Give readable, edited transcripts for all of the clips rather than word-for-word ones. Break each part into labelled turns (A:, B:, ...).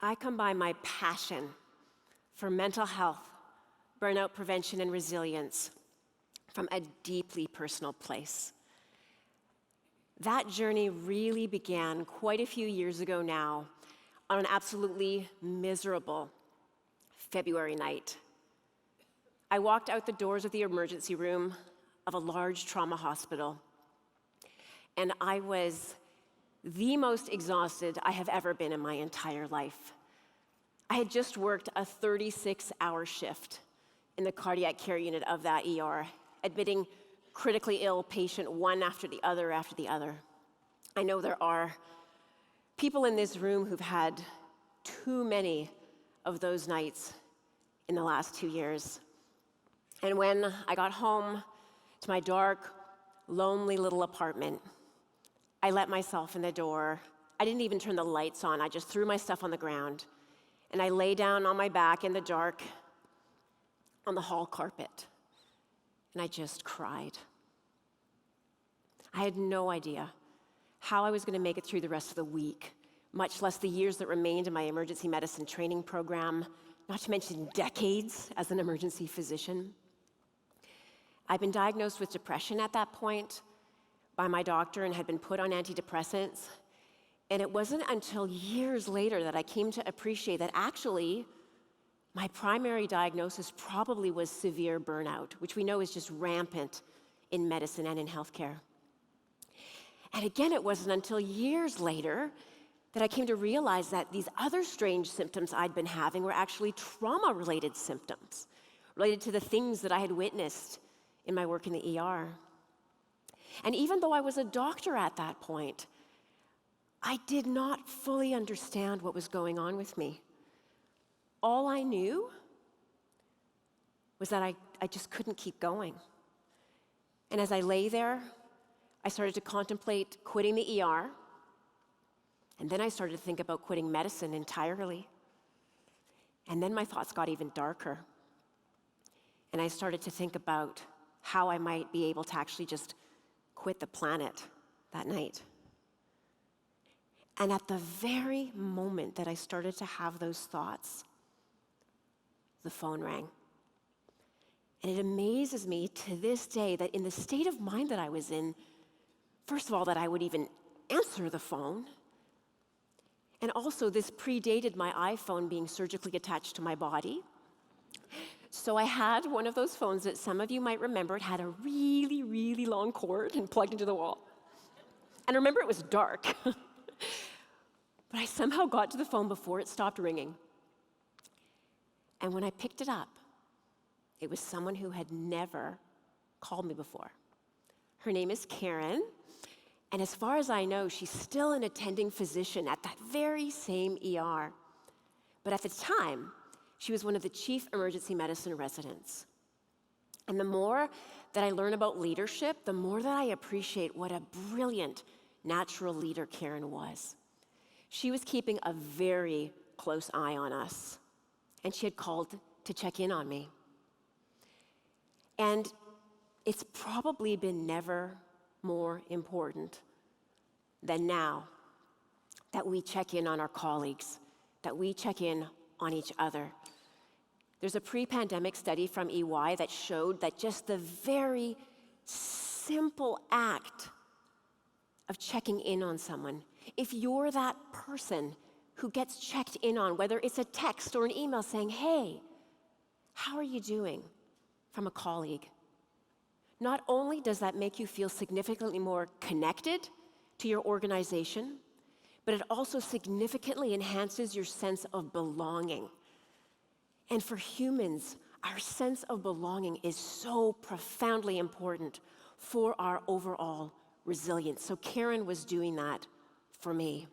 A: I combine my passion for mental health, burnout prevention, and resilience from a deeply personal place. That journey really began quite a few years ago now on an absolutely miserable February night. I walked out the doors of the emergency room of a large trauma hospital, and I was the most exhausted I have ever been in my entire life. I had just worked a 36-hour shift in the cardiac care unit of that ER, admitting critically ill patient one after the other after the other. I know there are people in this room who've had too many of those nights in the last 2 years. And when I got home to my dark, lonely little apartment, I let myself in the door. I didn't even turn the lights on. I just threw my stuff on the ground, and I lay down on my back in the dark on the hall carpet, and I just cried. I had no idea how I was going to make it through the rest of the week, much less the years that remained in my emergency medicine training program, not to mention decades as an emergency physician. I'd been diagnosed with depression at that point by my doctor and had been put on antidepressants. And it wasn't until years later that I came to appreciate that actually my primary diagnosis probably was severe burnout, which we know is just rampant in medicine and in healthcare. And again, it wasn't until years later that I came to realize that these other strange symptoms I'd been having were actually trauma-related symptoms, related to the things that I had witnessed in my work in the ER. And even though I was a doctor at that point, I did not fully understand what was going on with me. All I knew was that I just couldn't keep going. And as I lay there, I started to contemplate quitting the ER, and then I started to think about quitting medicine entirely. And then my thoughts got even darker. And I started to think about how I might be able to actually just quit the planet that night. And at the very moment that I started to have those thoughts, the phone rang. And it amazes me to this day that in the state of mind that I was in, first of all, that I would even answer the phone. And also, this predated my iPhone being surgically attached to my body. So I had one of those phones that some of you might remember. It had a really, really long cord and plugged into the wall. And remember, it was dark. But I somehow got to the phone before it stopped ringing. And when I picked it up, it was someone who had never called me before. Her name is Karen, and as far as I know, she's still an attending physician at that very same ER. But at the time, she was one of the chief emergency medicine residents. And the more that I learn about leadership, the more that I appreciate what a brilliant natural leader Karen was. She was keeping a very close eye on us, and she had called to check in on me. And it's probably been never more important than now that we check in on our colleagues, that we check in on each other. There's a pre-pandemic study from EY that showed that just the very simple act of checking in on someone, if you're that person who gets checked in on, whether it's a text or an email saying, "Hey, how are you doing?" from a colleague, not only does that make you feel significantly more connected to your organization, but it also significantly enhances your sense of belonging. And for humans, our sense of belonging is so profoundly important for our overall resilience. So Karen was doing that for me.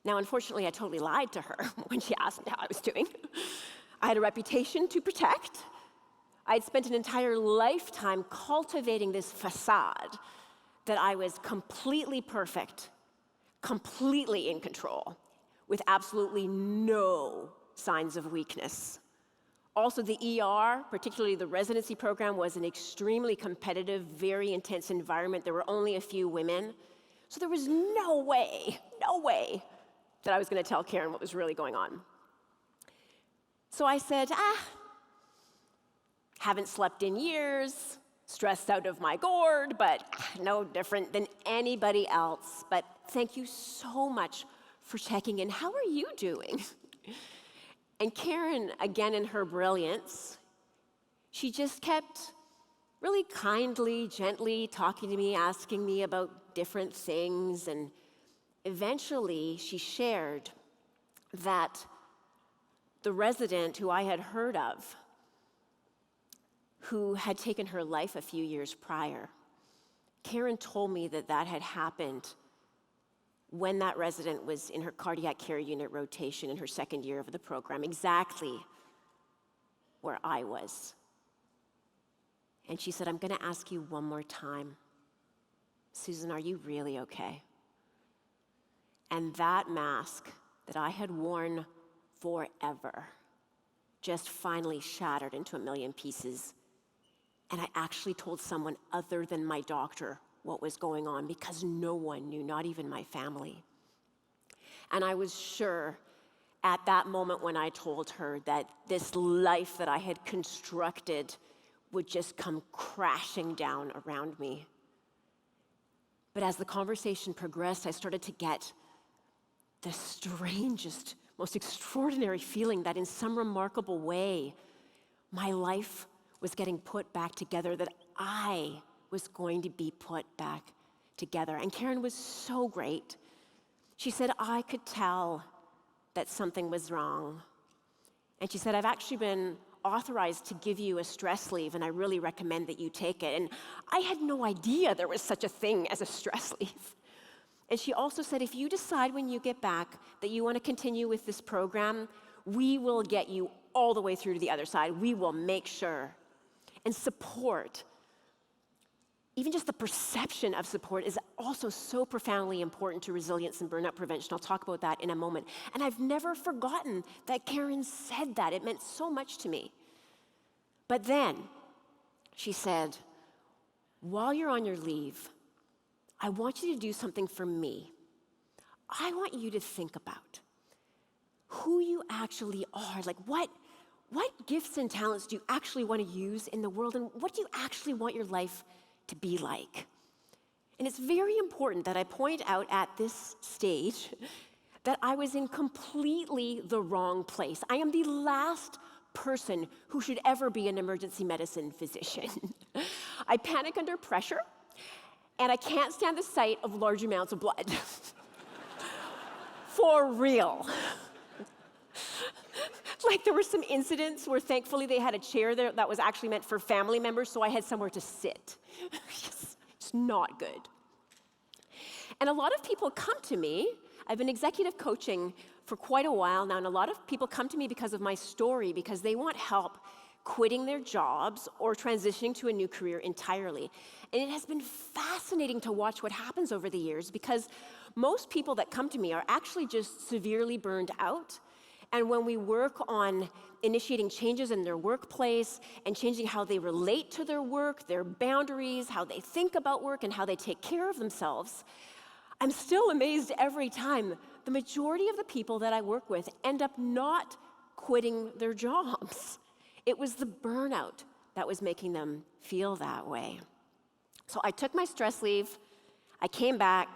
A: Now, unfortunately, I totally lied to her when she asked me how I was doing. I had a reputation to protect. I had spent an entire lifetime cultivating this facade that I was completely perfect, completely in control, with absolutely no signs of weakness. Also, the ER, particularly the residency program, was an extremely competitive, very intense environment. There were only a few women. So there was no way that I was going to tell Karen what was really going on. So I said, haven't slept in years, stressed out of my gourd, but no different than anybody else. But thank you so much for checking in. How are you doing? And Karen, again in her brilliance, she just kept really kindly, gently talking to me, asking me about different things. And eventually she shared that the resident who I had heard of, who had taken her life a few years prior, Karen told me that that had happened when that resident was in her cardiac care unit rotation in her second year of the program, exactly where I was. And she said, I'm going to ask you one more time, Susan, are you really okay? And that mask that I had worn forever just finally shattered into a million pieces. And I actually told someone other than my doctor what was going on, because no one knew, not even my family. And I was sure at that moment when I told her that this life that I had constructed would just come crashing down around me. But as the conversation progressed, I started to get the strangest, most extraordinary feeling that in some remarkable way, my life was getting put back together, that I was going to be put back together. And Karen was so great. She said, I could tell that something was wrong. And she said, I've actually been authorized to give you a stress leave, and I really recommend that you take it. And I had no idea there was such a thing as a stress leave. And she also said, if you decide when you get back that you want to continue with this program, we will get you all the way through to the other side. We will make sure. And support, even just the perception of support, is also so profoundly important to resilience and burnout prevention. I'll talk about that in a moment. And I've never forgotten that Karen said that. It meant so much to me. But then she said, while you're on your leave, I want you to do something for me. I want you to think about who you actually are. Like, what gifts and talents do you actually want to use in the world, and what do you actually want your life to be like? And it's very important that I point out at this stage that I was in completely the wrong place. I am the last person who should ever be an emergency medicine physician. I panic under pressure, and I can't stand the sight of large amounts of blood. For real. Like, there were some incidents where thankfully they had a chair there that was actually meant for family members, so I had somewhere to sit. It's not good. And a lot of people come to me. I've been executive coaching for quite a while now, and a lot of people come to me because of my story, because they want help quitting their jobs or transitioning to a new career entirely. And it has been fascinating to watch what happens over the years, because most people that come to me are actually just severely burned out. And when we work on initiating changes in their workplace and changing how they relate to their work, their boundaries, how they think about work, and how they take care of themselves, I'm still amazed every time. The majority of the people that I work with end up not quitting their jobs. It was the burnout that was making them feel that way. So I took my stress leave. I came back.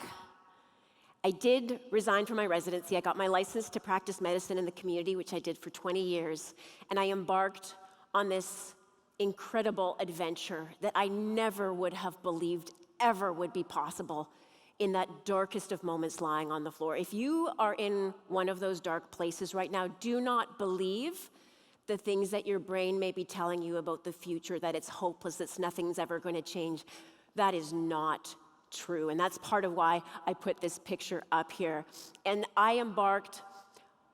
A: I did resign from my residency. I got my license to practice medicine in the community, which I did for 20 years. And I embarked on this incredible adventure that I never would have believed ever would be possible in that darkest of moments, lying on the floor. If you are in one of those dark places right now, do not believe the things that your brain may be telling you about the future, that it's hopeless, that nothing's ever going to change. That is not true. And that's part of why I put this picture up here. And I embarked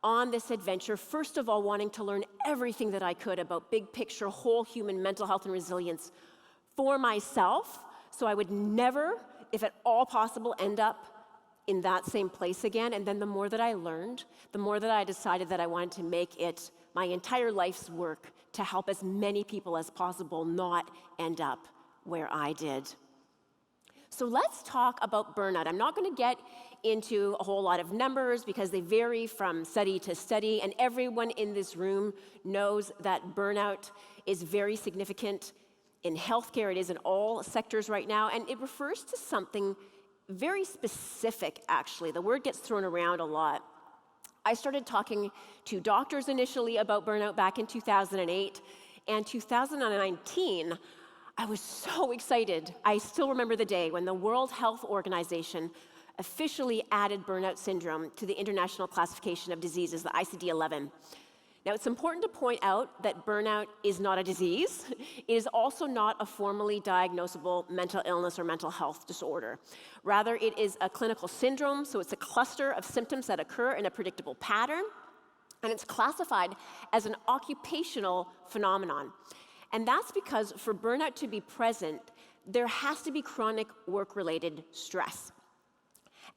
A: on this adventure, first of all, wanting to learn everything that I could about big picture, whole human mental health and resilience for myself, so I would never, if at all possible, end up in that same place again. And then the more that I learned, the more that I decided that I wanted to make it my entire life's work to help as many people as possible not end up where I did. So let's talk about burnout. I'm not going to get into a whole lot of numbers because they vary from study to study, and everyone in this room knows that burnout is very significant in healthcare. It is in all sectors right now, and it refers to something very specific, actually. The word gets thrown around a lot. I started talking to doctors initially about burnout back in 2008, and 2019, I was so excited. I still remember the day when the World Health Organization officially added burnout syndrome to the International Classification of Diseases, the ICD-11. Now, it's important to point out that burnout is not a disease. It is also not a formally diagnosable mental illness or mental health disorder. Rather, it is a clinical syndrome, so it's a cluster of symptoms that occur in a predictable pattern, and it's classified as an occupational phenomenon. And that's because for burnout to be present, there has to be chronic work-related stress.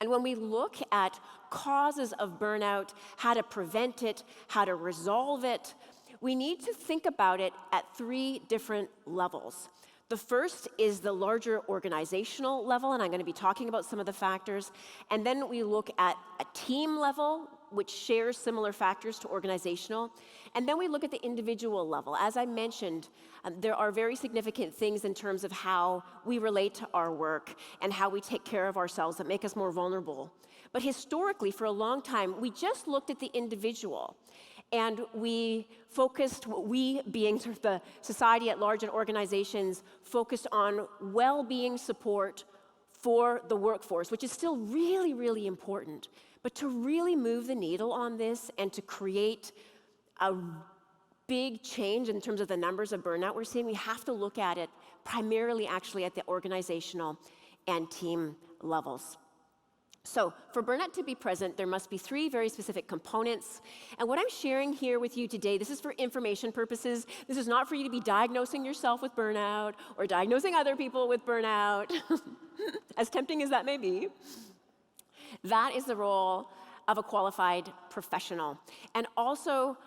A: And when we look at causes of burnout, how to prevent it, how to resolve it, we need to think about it at 3 different levels. The first is the larger organizational level, and I'm going to be talking about some of the factors. And then we look at a team level, which shares similar factors to organizational. And then we look at the individual level. As I mentioned, there are very significant things in terms of how we relate to our work and how we take care of ourselves that make us more vulnerable. But historically, for a long time, we just looked at the individual. And we focused, we being sort of the society at large and organizations, focused on well-being support for the workforce, which is still really, really important. But to really move the needle on this and to create a big change in terms of the numbers of burnout we're seeing, we have to look at it primarily actually at the organizational and team levels. So for burnout to be present, there must be 3 very specific components. And what I'm sharing here with you today, this is for information purposes. This is not for you to be diagnosing yourself with burnout or diagnosing other people with burnout, as tempting as that may be. That is the role of a qualified professional. And also,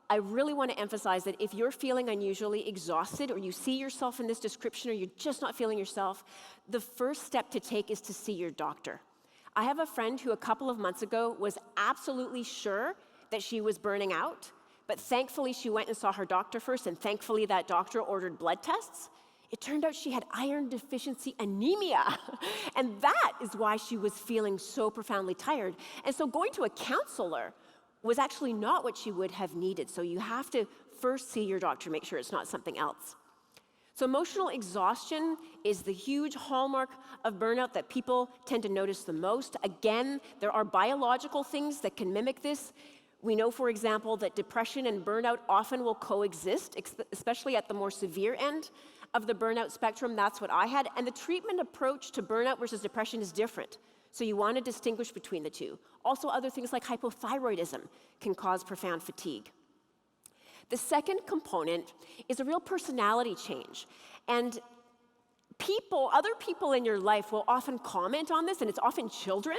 A: I really want to emphasize that if you're feeling unusually exhausted or you see yourself in this description or you're just not feeling yourself, the first step to take is to see your doctor. I have a friend who a couple of months ago was absolutely sure that she was burning out, but thankfully she went and saw her doctor first, and thankfully that doctor ordered blood tests. It turned out she had iron deficiency anemia, and that is why she was feeling so profoundly tired. And so going to a counselor was actually not what she would have needed. So you have to first see your doctor, make sure it's not something else. So emotional exhaustion is the huge hallmark of burnout that people tend to notice the most. Again, there are biological things that can mimic this. We know, for example, that depression and burnout often will coexist, especially at the more severe end of the burnout spectrum. That's what I had. And the treatment approach to burnout versus depression is different. So you want to distinguish between the two. Also, other things like hypothyroidism can cause profound fatigue. The second component is a real personality change. And other people in your life will often comment on this, and it's often children,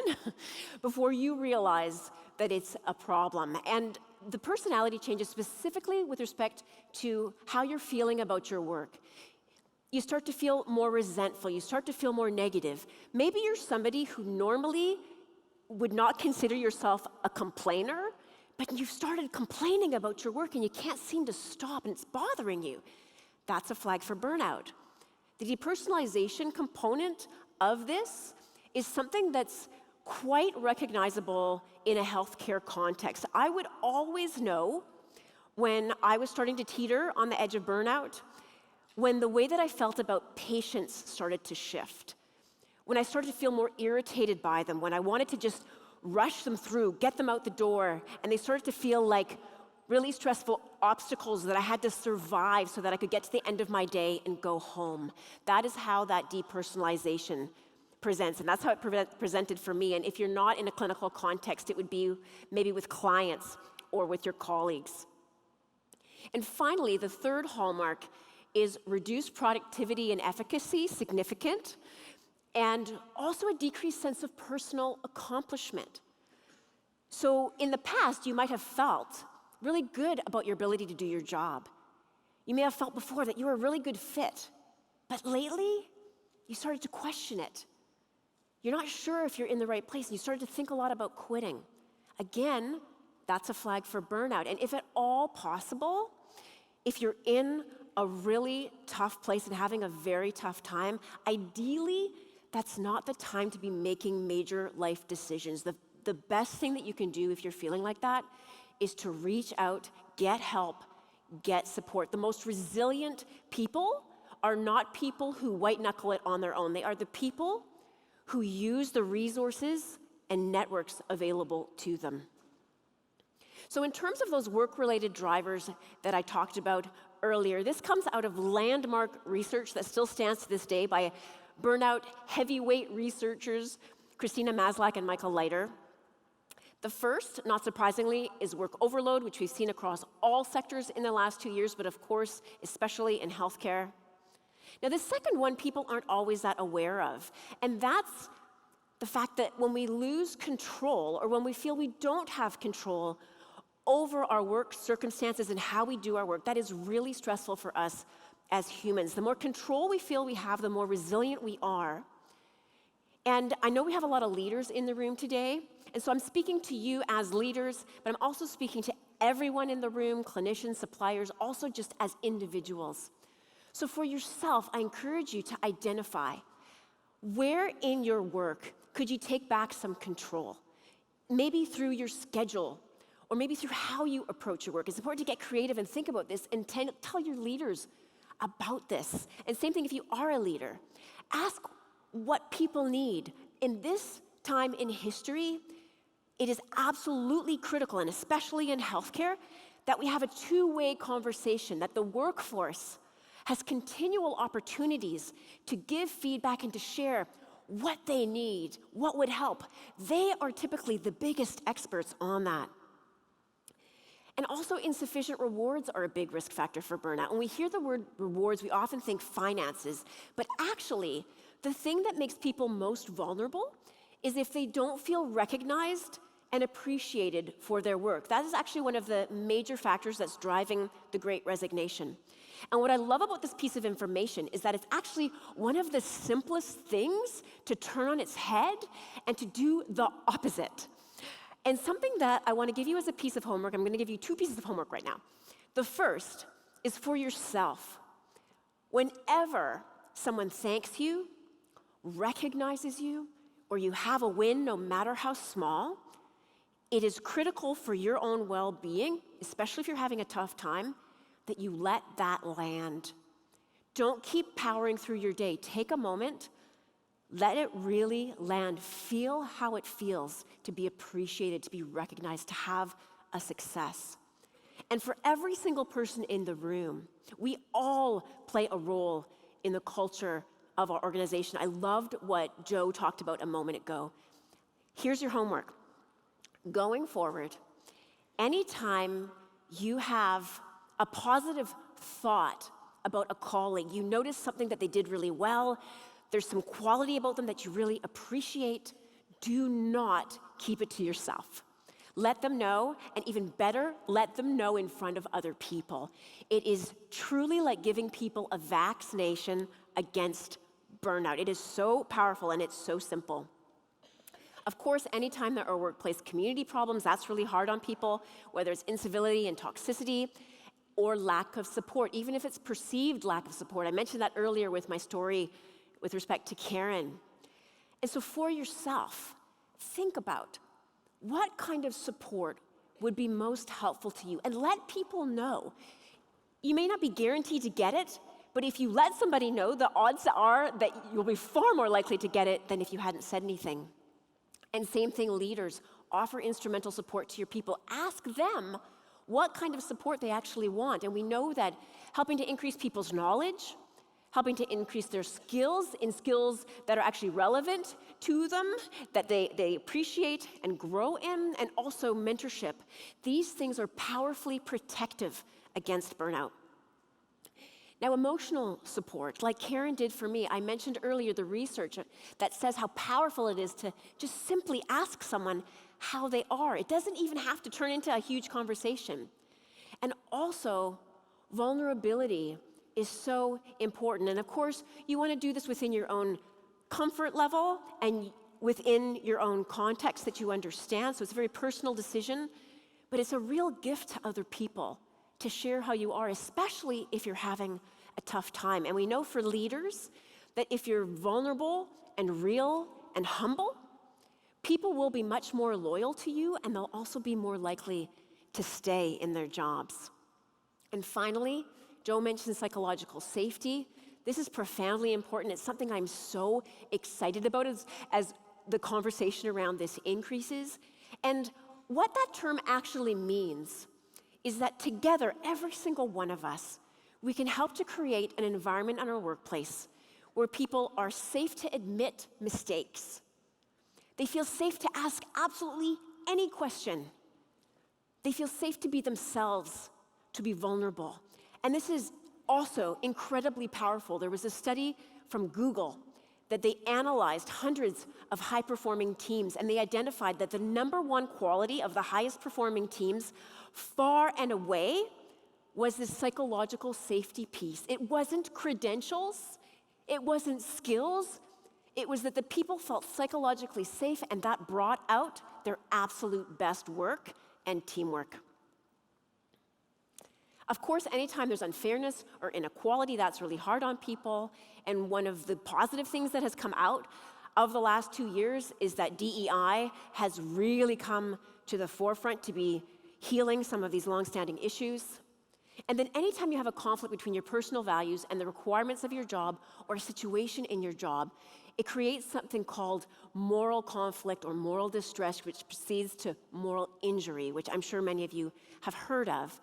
A: before you realize that it's a problem. And the personality changes specifically with respect to how you're feeling about your work. You start to feel more resentful. You start to feel more negative. Maybe you're somebody who normally would not consider yourself a complainer, but you've started complaining about your work and you can't seem to stop and it's bothering you. That's a flag for burnout. The depersonalization component of this is something that's quite recognizable in a healthcare context. I would always know when I was starting to teeter on the edge of burnout, when the way that I felt about patients started to shift, when I started to feel more irritated by them, when I wanted to just rush them through, get them out the door, and they started to feel like really stressful obstacles that I had to survive so that I could get to the end of my day and go home. That is how that depersonalization presents, and that's how it presented for me. And if you're not in a clinical context, it would be maybe with clients or with your colleagues. And finally, the third hallmark is reduced productivity and efficacy, significant, and also a decreased sense of personal accomplishment. So in the past, you might have felt really good about your ability to do your job. You may have felt before that you were a really good fit, but lately, you started to question it. You're not sure if you're in the right place, and you started to think a lot about quitting. Again, that's a flag for burnout. And if at all possible, if you're in a really tough place and having a very tough time, ideally, that's not the time to be making major life decisions. The best thing that you can do if you're feeling like that is to reach out, get help, get support. The most resilient people are not people who white knuckle it on their own. They are the people who use the resources and networks available to them. So in terms of those work-related drivers that I talked about earlier, this comes out of landmark research that still stands to this day by burnout heavyweight researchers Christina Maslach and Michael Leiter. The first, not surprisingly, is work overload, which we've seen across all sectors in the last 2 years, but of course, especially in healthcare. Now, the second one people aren't always that aware of, and that's the fact that when we lose control, or when we feel we don't have control over our work circumstances and how we do our work, that is really stressful for us as humans. The more control we feel we have, the more resilient we are. And I know we have a lot of leaders in the room today, and so I'm speaking to you as leaders, but I'm also speaking to everyone in the room, clinicians, suppliers, also just as individuals. So for yourself, I encourage you to identify where in your work could you take back some control? Maybe through your schedule, or maybe through how you approach your work. It's important to get creative and think about this and tell your leaders about this. And same thing if you are a leader. Ask what people need. In this time in history, it is absolutely critical, and especially in healthcare, that we have a two-way conversation, that the workforce has continual opportunities to give feedback and to share what they need, what would help. They are typically the biggest experts on that. And also, insufficient rewards are a big risk factor for burnout. When we hear the word rewards, we often think finances, but actually, the thing that makes people most vulnerable is if they don't feel recognized and appreciated for their work. That is actually one of the major factors that's driving the Great Resignation. And what I love about this piece of information is that it's actually one of the simplest things to turn on its head and to do the opposite. And something that I want to give you as a piece of homework, I'm going to give you 2 pieces of homework right now. The first is for yourself. Whenever someone thanks you, recognizes you, or you have a win, no matter how small, it is critical for your own well-being, especially if you're having a tough time, that you let that land. Don't keep powering through your day. Take a moment. Let it really land. Feel how it feels to be appreciated, to be recognized, to have a success. And for every single person in the room, we all play a role in the culture of our organization. I loved what Joe talked about a moment ago. Here's your homework. Going forward, anytime you have a positive thought about a colleague, you notice something that they did really well, there's some quality about them that you really appreciate, do not keep it to yourself. Let them know, and even better, let them know in front of other people. It is truly like giving people a vaccination against burnout. It is so powerful and it's so simple. Of course, anytime there are workplace community problems, that's really hard on people, whether it's incivility and toxicity or lack of support, even if it's perceived lack of support. I mentioned that earlier with my story with respect to Karen. And so for yourself, think about what kind of support would be most helpful to you, and let people know. You may not be guaranteed to get it, but if you let somebody know, the odds are that you'll be far more likely to get it than if you hadn't said anything. And same thing, leaders, offer instrumental support to your people. Ask them what kind of support they actually want. And we know that helping to increase people's knowledge, helping to increase their skills in skills that are actually relevant to them, that they appreciate and grow in, and also mentorship. These things are powerfully protective against burnout. Now, emotional support, like Karen did for me, I mentioned earlier the research that says how powerful it is to just simply ask someone how they are. It doesn't even have to turn into a huge conversation. And also, vulnerability is so important. And of course, you want to do this within your own comfort level and within your own context that you understand. So it's a very personal decision, but it's a real gift to other people to share how you are, especially if you're having a tough time. And we know for leaders that if you're vulnerable and real and humble, people will be much more loyal to you, and they'll also be more likely to stay in their jobs. And finally, Joe mentioned psychological safety. This is profoundly important. It's something I'm so excited about as the conversation around this increases. And what that term actually means is that together, every single one of us, we can help to create an environment in our workplace where people are safe to admit mistakes. They feel safe to ask absolutely any question. They feel safe to be themselves, to be vulnerable. And this is also incredibly powerful. There was a study from Google that they analyzed hundreds of high-performing teams, and they identified that the number one quality of the highest performing teams, far and away, was this psychological safety piece. It wasn't credentials, it wasn't skills, it was that the people felt psychologically safe, and that brought out their absolute best work and teamwork. Of course, anytime there's unfairness or inequality, that's really hard on people. And one of the positive things that has come out of the last 2 years is that DEI has really come to the forefront to be healing some of these longstanding issues. And then anytime you have a conflict between your personal values and the requirements of your job or a situation in your job, it creates something called moral conflict or moral distress, which proceeds to moral injury, which I'm sure many of you have heard of.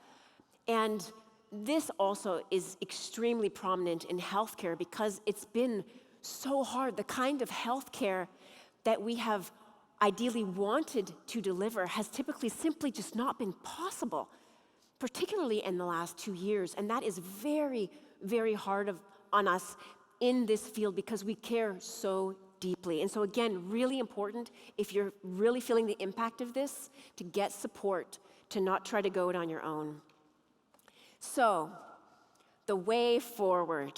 A: And this also is extremely prominent in healthcare because it's been so hard. The kind of healthcare that we have ideally wanted to deliver has typically simply just not been possible, particularly in the last 2 years. And that is very, very hard on us in this field because we care so deeply. And so again, really important if you're really feeling the impact of this, to get support, to not try to go it on your own. So, the way forward.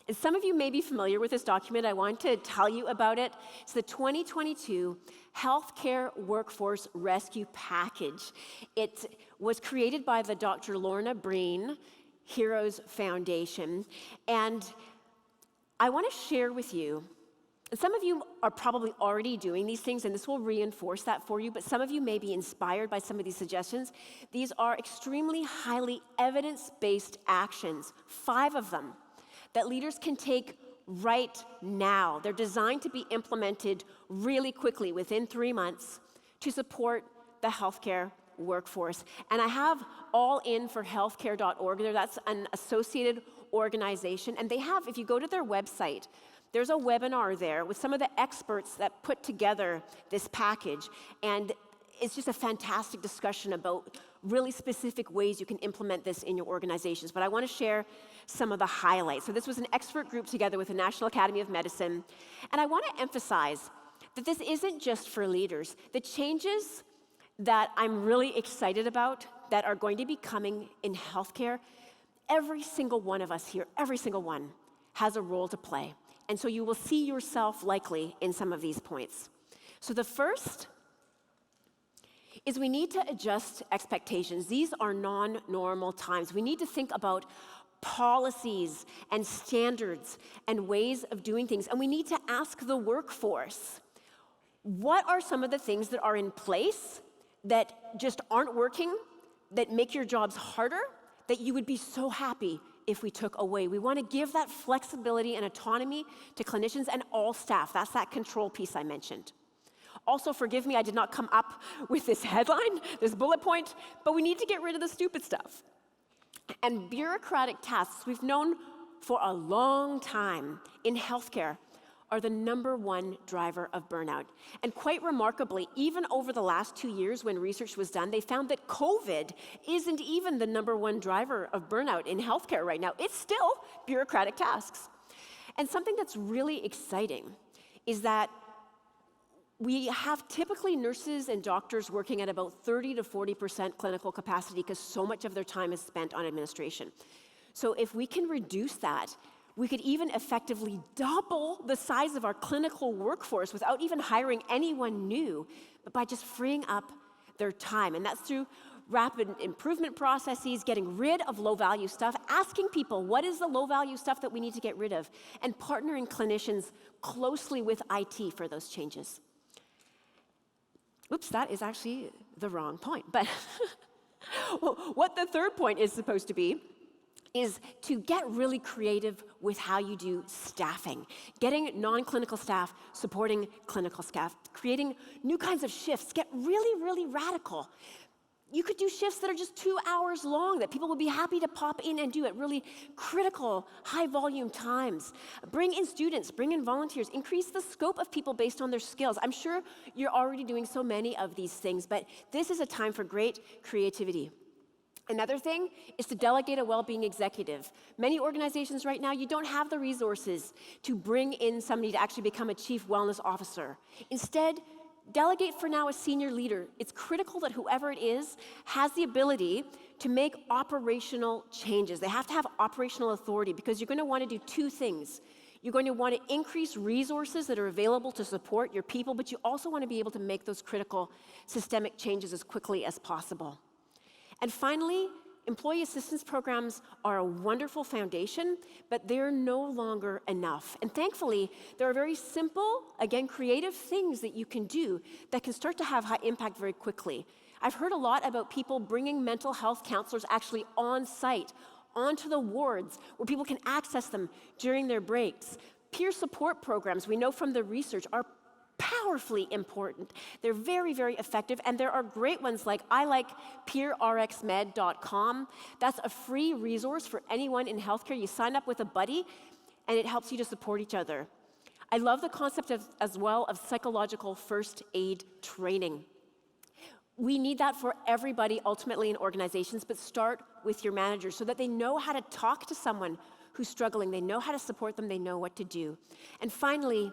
A: And some of you may be familiar with this document. I want to tell you about it. It's the 2022 Healthcare Workforce Rescue Package. It was created by the Dr. Lorna Breen Heroes Foundation. And I want to share with you, and some of you are probably already doing these things, and this will reinforce that for you, but some of you may be inspired by some of these suggestions. These are extremely highly evidence-based actions, 5 of them, that leaders can take right now. They're designed to be implemented really quickly, within 3 months, to support the healthcare workforce. And I have allinforhealthcare.org there. That's an associated organization, and they have, if you go to their website, there's a webinar there with some of the experts that put together this package, and it's just a fantastic discussion about really specific ways you can implement this in your organizations. But I want to share some of the highlights. So this was an expert group together with the National Academy of Medicine, and I want to emphasize that this isn't just for leaders. The changes that I'm really excited about that are going to be coming in healthcare, every single one of us here, every single one, has a role to play. And so you will see yourself likely in some of these points. So the first is we need to adjust expectations. These are non-normal times. We need to think about policies and standards and ways of doing things. And we need to ask the workforce, what are some of the things that are in place that just aren't working, that make your jobs harder, that you would be so happy if we took away? We want to give that flexibility and autonomy to clinicians and all staff. That's that control piece I mentioned. Also, forgive me, I did not come up with this headline, this bullet point, but we need to get rid of the stupid stuff. And bureaucratic tasks, we've known for a long time in healthcare, are the #1 driver of burnout. And quite remarkably, even over the last 2 years when research was done, they found that COVID isn't even the #1 driver of burnout in healthcare right now. It's still bureaucratic tasks. And something that's really exciting is that we have typically nurses and doctors working at about 30 to 40% clinical capacity because so much of their time is spent on administration. So if we can reduce that, We could even effectively double the size of our clinical workforce without even hiring anyone new, but by just freeing up their time. And that's through rapid improvement processes, getting rid of low-value stuff, asking people, what is the low-value stuff that we need to get rid of, and partnering clinicians closely with IT for those changes. Oops, that is actually the wrong point. But what the third point is supposed to be is to get really creative with how you do staffing. Getting non-clinical staff supporting clinical staff, creating new kinds of shifts, get really, really radical. You could do shifts that are just 2 hours long that people would be happy to pop in and do at really critical, high-volume times. Bring in students, bring in volunteers, increase the scope of people based on their skills. I'm sure you're already doing so many of these things, but this is a time for great creativity. Another thing is to delegate a well-being executive. Many organizations right now, you don't have the resources to bring in somebody to actually become a chief wellness officer. Instead, delegate for now a senior leader. It's critical that whoever it is has the ability to make operational changes. They have to have operational authority because you're going to want to do two things. You're going to want to increase resources that are available to support your people, but you also want to be able to make those critical systemic changes as quickly as possible. And finally, employee assistance programs are a wonderful foundation, but they're no longer enough. And thankfully, there are very simple, again, creative things that you can do that can start to have high impact very quickly. I've heard a lot about people bringing mental health counselors actually on site, onto the wards, where people can access them during their breaks. Peer support programs, we know from the research, are powerfully important. They're very, very effective, and there are great ones like I like peerrxmed.com. That's a free resource for anyone in healthcare. You sign up with a buddy, and it helps you to support each other. I love the concept as well of psychological first aid training. We need that for everybody ultimately in organizations, but start with your managers so that they know how to talk to someone who's struggling. They know how to support them. They know what to do. And finally,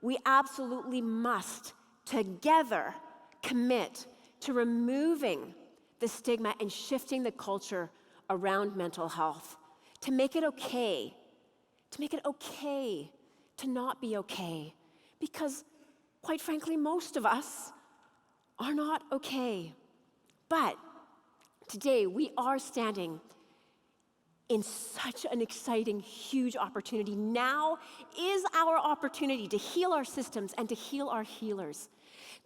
A: we absolutely must together commit to removing the stigma and shifting the culture around mental health, to make it okay to not be okay, because quite frankly, most of us are not okay. But today we are standing in such an exciting, huge opportunity. Now is our opportunity to heal our systems and to heal our healers,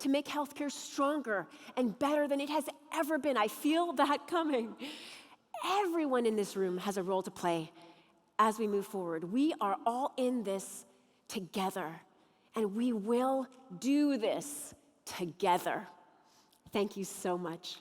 A: to make healthcare stronger and better than it has ever been. I feel that coming. Everyone in this room has a role to play as we move forward. We are all in this together, and we will do this together. Thank you so much.